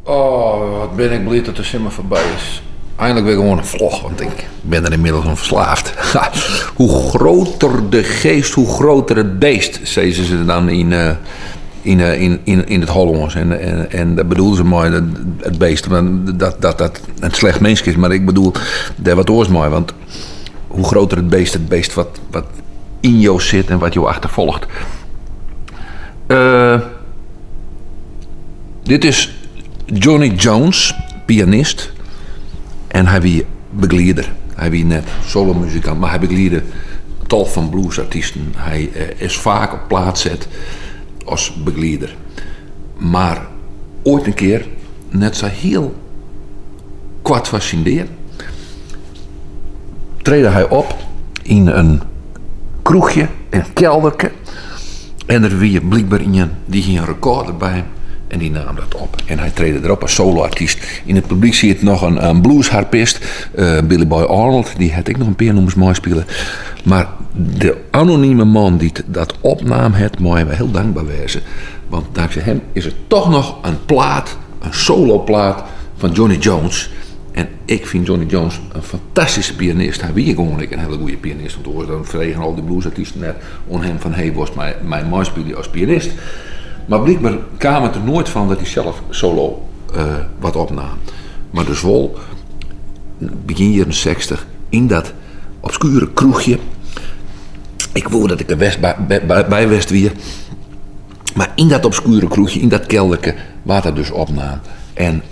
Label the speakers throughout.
Speaker 1: Oh, wat ben ik blij dat de simmer voorbij is. Eindelijk weer gewoon een vlog, want ik ben er inmiddels aan verslaafd. Hoe groter de geest, hoe groter het beest, zeiden ze dan in het Hollands. En dat bedoelen ze mooi, het beest, dat het slecht mens is. Maar ik bedoel, daar wat oors mooi, want hoe groter het beest wat in jou zit en wat jou achtervolgt. Dit is Johnny Jones, pianist. En hij wie begeleider. Hij wie net solomuzikant, maar hij begeleidde tal van bluesartiesten. Hij is vaak op plaats zet als begeleider. Maar ooit een keer, net zo heel kwart fascineerd, treedde hij op in een kroegje, een kelderke. En er wie blijkbaar in die ging een recorder bij hem. En die nam dat op. En hij treedde erop als soloartiest. In het publiek zie je nog een bluesharpist. Billy Boy Arnold. Die had ik nog een paar nummers mooi spelen. Maar de anonieme man die dat opnam had, mogen we heel dankbaar wezen. Want dankzij hem is er toch nog een plaat. Een soloplaat van Johnny Jones. En ik vind Johnny Jones een fantastische pianist. Hij wie gewoon een hele goede pianist. Want dan vregen al die bluesartiesten net om hem van hey, was mijn mooi spelen als pianist. Maar blijkbaar kwam het er nooit van dat hij zelf solo wat opnam. Maar dus wel, begin jaren 60, in dat obscure kroegje. Ik wou dat ik er bij West weer. Maar in dat obscure kroegje, in dat kelderke, waar dat dus opnam. En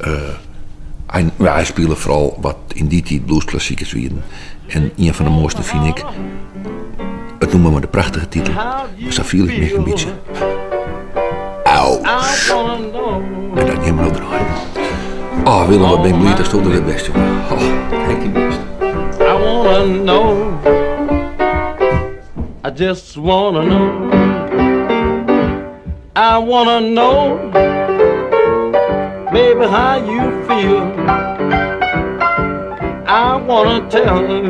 Speaker 1: hij speelde vooral wat in die tijd bluesklassiekers werden. En een van de mooiste vind ik, het noemen we de prachtige titel. Dus daar viel ik me een beetje. En dat nemen we draaien. Oh, Willem, wat ben ik blij, dat stond er het best, jongen. Oh, kijk die best.
Speaker 2: I wanna know. I just wanna know. I wanna know, baby, how you feel. I wanna tell you,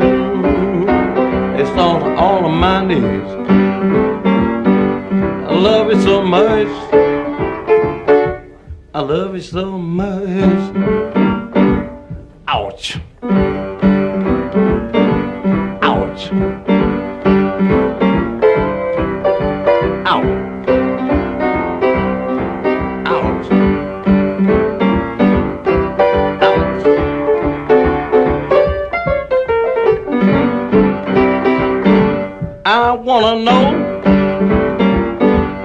Speaker 2: it's all of my needs. I love you so much. I love you so much. Ouch. Ouch. Ouch. Ouch. Ouch. I wanna know,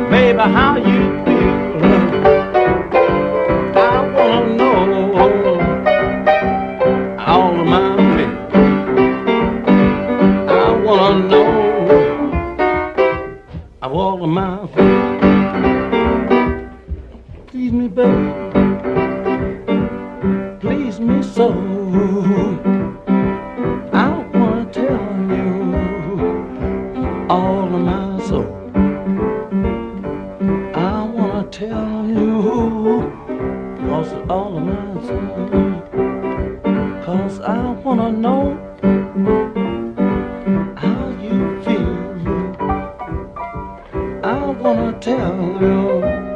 Speaker 2: baby, how you please me, baby, please me so. I wanna tell you all of my soul. I wanna tell you cause all of my soul. Cause I wanna know how you feel. I wanna tell you